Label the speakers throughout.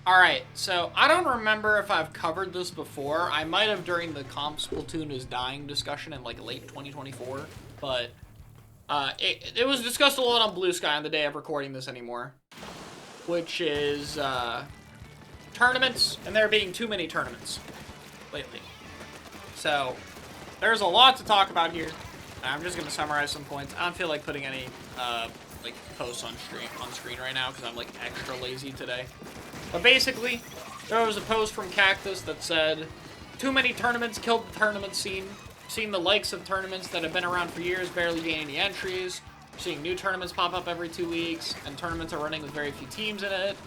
Speaker 1: Alright, so I don't remember if I've covered this before. I might have during the comp Splatoon is dying discussion in like late 2024, but it was discussed a lot on Blue Sky on the day of recording this anymore, which is tournaments, and there being too many tournaments lately. So there's a lot to talk about here. I'm just going to summarize some points. I don't feel like putting any like posts on screen right now because I'm like extra lazy today. But basically, there was a post from Cactus that said, too many tournaments killed the tournament scene. Seeing the likes of tournaments that have been around for years barely gain any entries. Seeing new tournaments pop up every 2 weeks, and tournaments are running with very few teams in it.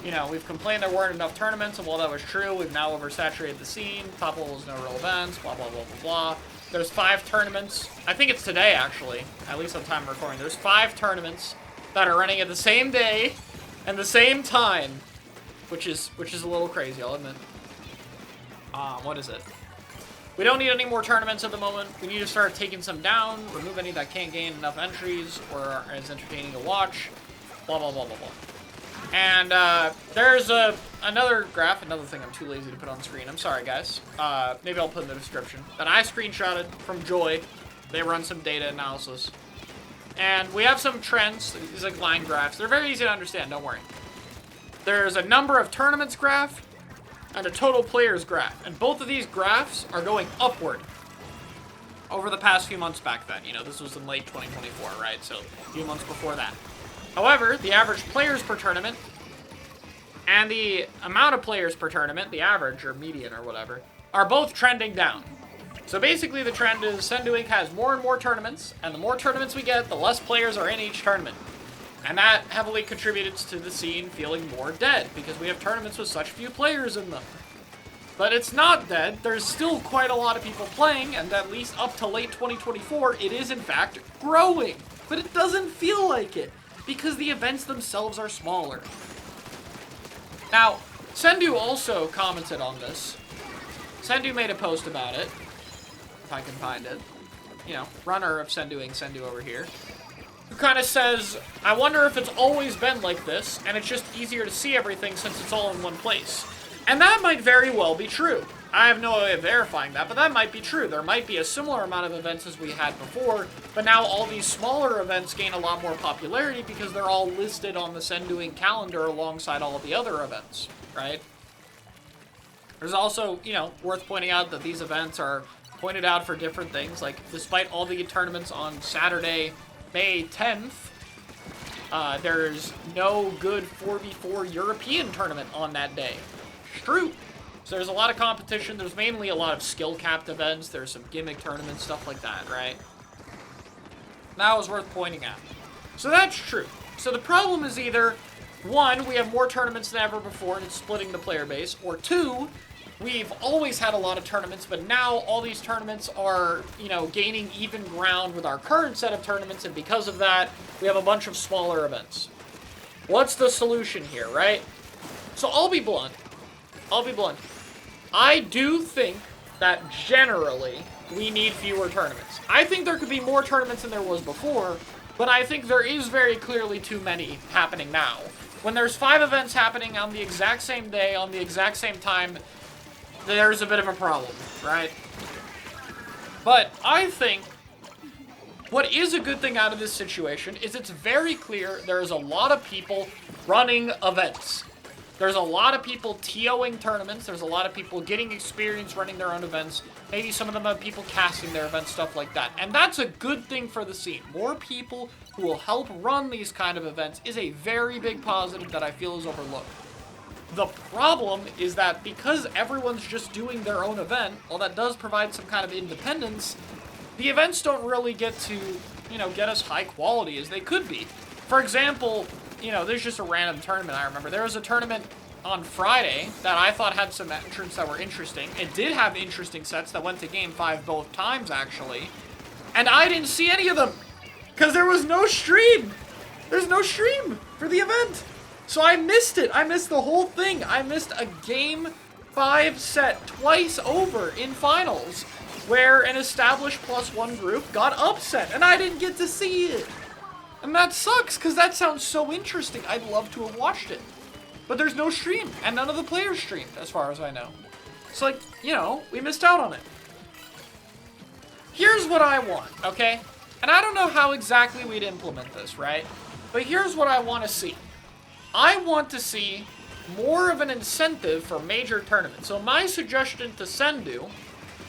Speaker 1: You know, we've complained there weren't enough tournaments, and while that was true, we've now oversaturated the scene. Top levels, no real events, blah, blah, blah, blah, blah. There's 5 tournaments. I think it's today, actually. At least on time recording. There's 5 tournaments that are running at the same day and the same time. Which is a little crazy, I'll admit. What is it? We don't need any more tournaments at the moment. We need to start taking some down, remove any that can't gain enough entries or are as entertaining to watch, blah, blah, blah, blah, blah. And there's another graph, another thing I'm too lazy to put on screen. I'm sorry, guys. Maybe I'll put in the description. That I screenshotted from Joy. They run some data analysis. And we have some trends, these like line graphs. They're very easy to understand, don't worry. There's a number of tournaments graph and a total players graph. And both of these graphs are going upward over the past few months back then. You know, this was in late 2024, right? So a few months before that. However, the average players per tournament and the amount of players per tournament, the average or median or whatever, are both trending down. So basically the trend is Sendu Inc. has more and more tournaments, and the more tournaments we get, the less players are in each tournament. And that heavily contributed to the scene feeling more dead, because we have tournaments with such few players in them. But it's not dead. There's still quite a lot of people playing, and at least up to late 2024, it is in fact growing. But it doesn't feel like it, because the events themselves are smaller. Now, Sendu also commented on this. Sendu made a post about it, if I can find it. You know, runner of Sendu Inc., Sendu over here. Who kind of says, I wonder if it's always been like this, and it's just easier to see everything since it's all in one place. And that might very well be true. I have no way of verifying that, but that might be true. There might be a similar amount of events as we had before, but now all these smaller events gain a lot more popularity because they're all listed on the Sendu Inc. calendar alongside all of the other events, right? There's also, you know, worth pointing out that these events are pointed out for different things. Like, despite all the tournaments on Saturday, May 10th, there's no good 4v4 European tournament on that day. It's true. So there's a lot of competition. There's mainly a lot of skill-capped events. There's some gimmick tournaments, stuff like that, right? That was worth pointing out. So that's true. So the problem is either, 1, we have more tournaments than ever before and it's splitting the player base, or 2, we've always had a lot of tournaments, but now all these tournaments are, you know, gaining even ground with our current set of tournaments, and because of that, we have a bunch of smaller events. What's the solution here, right? So I'll be blunt. I do think that generally we need fewer tournaments. I think there could be more tournaments than there was before, but I think there is very clearly too many happening now. When there's 5 events happening on the exact same day, on the exact same time, there's a bit of a problem, right? But I think what is a good thing out of this situation is it's very clear there's a lot of people running events. There's a lot of people TOing tournaments. There's a lot of people getting experience running their own events. Maybe some of them have people casting their events, stuff like that. And that's a good thing for the scene. More people who will help run these kind of events is a very big positive that I feel is overlooked. The problem is that because everyone's just doing their own event, while that does provide some kind of independence, the events don't really get to, you know, get as high quality as they could be. For example, you know, there's just a random tournament I remember. There was a tournament on Friday that I thought had some entrants that were interesting. It did have interesting sets that went to Game 5 both times, actually. And I didn't see any of them, because there was no stream. There's no stream for the event. So I missed it. I missed the whole thing. I missed a Game 5 set twice over in finals, where an established +1 group got upset, and I didn't get to see it. And that sucks, because that sounds so interesting. I'd love to have watched it. But there's no stream, and none of the players streamed, as far as I know. It's like, you know, we missed out on it. Here's what I want, okay? And I don't know how exactly we'd implement this, right? But here's what I want to see. I want to see more of an incentive for major tournaments. So my suggestion to Sendu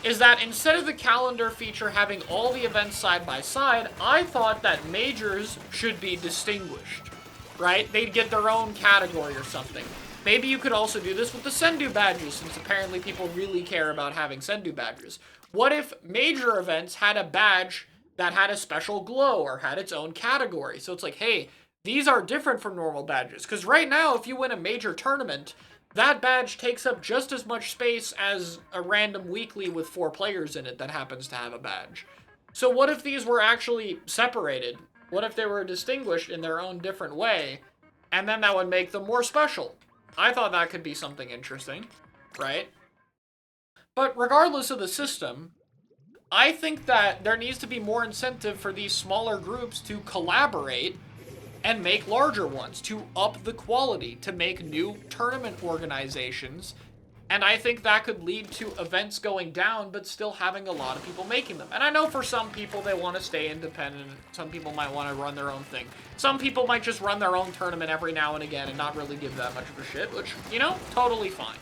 Speaker 1: is that instead of the calendar feature having all the events side by side, I thought that majors should be distinguished, right? They'd get their own category or something. Maybe you could also do this with the Sendu badges, since apparently people really care about having Sendu badges. What if major events had a badge that had a special glow or had its own category? So it's like, hey, these are different from normal badges. Because right now, if you win a major tournament, that badge takes up just as much space as a random weekly with 4 players in it that happens to have a badge. So what if these were actually separated? What if they were distinguished in their own different way? And then that would make them more special. I thought that could be something interesting, right? But regardless of the system, I think that there needs to be more incentive for these smaller groups to collaborate and make larger ones, to up the quality, to make new tournament organizations. And I think that could lead to events going down, but still having a lot of people making them. And I know for some people, they want to stay independent. Some people might want to run their own thing. Some people might just run their own tournament every now and again and not really give that much of a shit, which, you know, totally fine.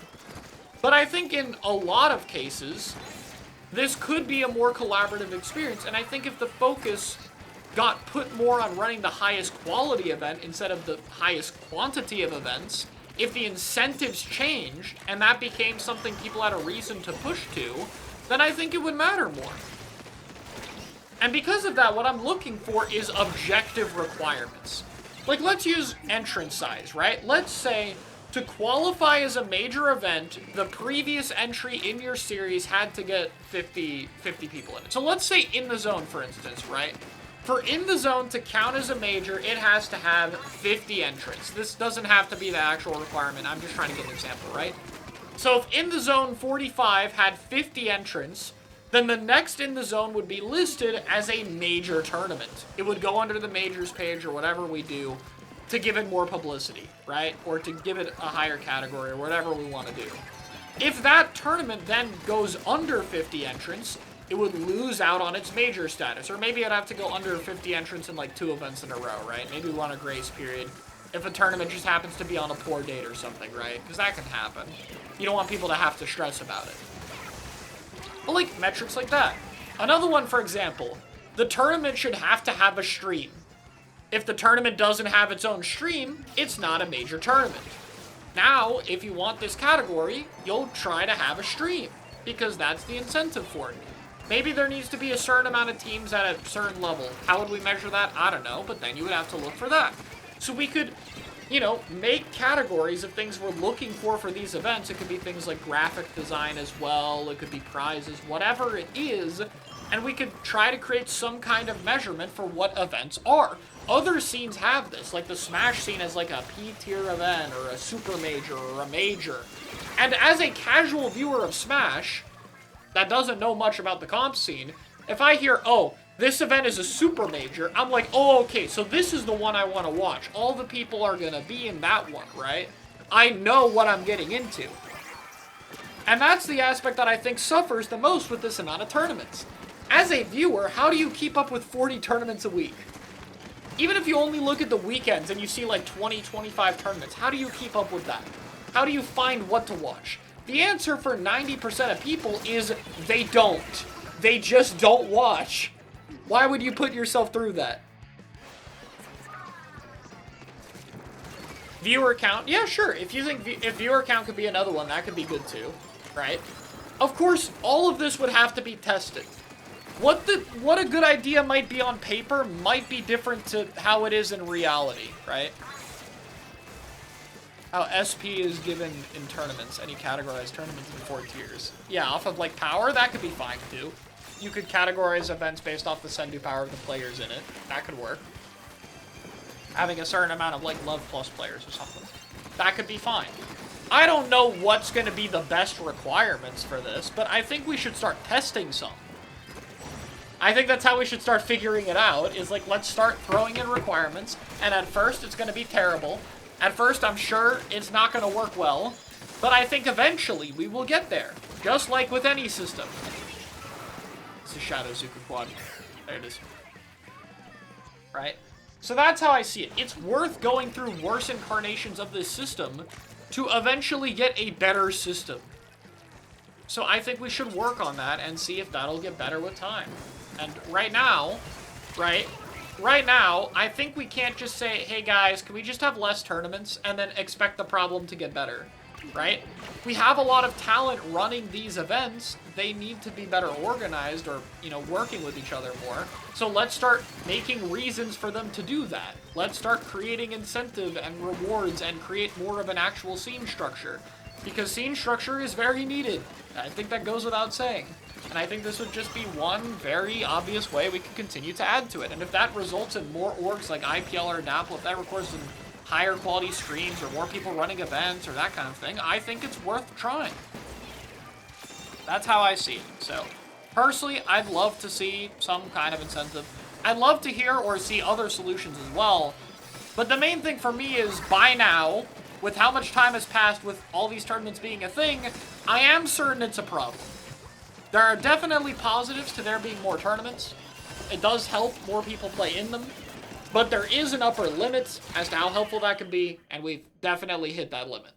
Speaker 1: But I think in a lot of cases, this could be a more collaborative experience. And I think if the focus got put more on running the highest quality event instead of the highest quantity of events, if the incentives changed and that became something people had a reason to push to, then I think it would matter more. And because of that, what I'm looking for is objective requirements. Like, let's use entrance size, right? Let's say to qualify as a major event, the previous entry in your series had to get 50 people in it. So let's say in the zone, for instance, right? For in the zone to count as a major, it has to have 50 entrants. This doesn't have to be the actual requirement. I'm just trying to get an example, right? So if in the zone 45 had 50 entrants, then the next in the zone would be listed as a major tournament. It would go under the majors page or whatever we do to give it more publicity, right? Or to give it a higher category or whatever we want to do. If that tournament then goes under 50 entrants, it would lose out on its major status. Or maybe it'd have to go under 50 entrants in like 2 events in a row, right? Maybe we want a grace period if a tournament just happens to be on a poor date or something, right? Because that can happen. You don't want people to have to stress about it. But like metrics like that. Another one, for example, the tournament should have to have a stream. If the tournament doesn't have its own stream, it's not a major tournament. Now, if you want this category, you'll try to have a stream, because that's the incentive for it. Maybe there needs to be a certain amount of teams at a certain level. How would we measure that? I don't know, but then you would have to look for that. So we could, you know, make categories of things we're looking for these events. It could be things like graphic design as well. It could be prizes, whatever it is. And we could try to create some kind of measurement for what events are. Other scenes have this, like the Smash scene is like a P-tier event or a super major or a major. And as a casual viewer of Smash that doesn't know much about the comp scene, if I hear, oh, this event is a super major, I'm like, oh, okay, so this is the one I want to watch. All the people are going to be in that one, right? I know what I'm getting into. And that's the aspect that I think suffers the most with this amount of tournaments. As a viewer, how do you keep up with 40 tournaments a week? Even if you only look at the weekends and you see like 20, 25 tournaments, how do you keep up with that? How do you find what to watch? The answer for 90% of people is they don't. They just don't watch. Why would you put yourself through that? Viewer count? Yeah, sure. If you think if viewer count could be another one, that could be good too, right? Of course, all of this would have to be tested. What a good idea might be on paper might be different to how it is in reality, right? How SP is given in tournaments, any categorized tournaments in 4 tiers. Yeah, off of like power, that could be fine too. You could categorize events based off the Sendu power of the players in it. That could work. Having a certain amount of like love plus players or something. That could be fine. I don't know what's going to be the best requirements for this, but I think we should start testing some. I think that's how we should start figuring it out, is like, let's start throwing in requirements, and at first it's going to be terrible, At first, I'm sure it's not going to work well, but I think eventually we will get there, just like with any system. It's a Shadow Zuka quad. There it is. Right? So that's how I see it. It's worth going through worse incarnations of this system to eventually get a better system. So I think we should work on that and see if that'll get better with time. And right now, I think we can't just say, hey guys, can we just have less tournaments and then expect the problem to get better, right? We have a lot of talent running these events. They need to be better organized or, you know, working with each other more. So let's start making reasons for them to do that. Let's start creating incentive and rewards and create more of an actual scene structure. Because scene structure is very needed. I think that goes without saying. And I think this would just be one very obvious way we can continue to add to it. And if that results in more orgs like IPL or Dapple, if that records in higher quality streams or more people running events or that kind of thing, I think it's worth trying. That's how I see it. So, personally, I'd love to see some kind of incentive. I'd love to hear or see other solutions as well. But the main thing for me is, by now, with how much time has passed with all these tournaments being a thing, I am certain it's a problem. There are definitely positives to there being more tournaments. It does help more people play in them. But there is an upper limit as to how helpful that can be, and we've definitely hit that limit.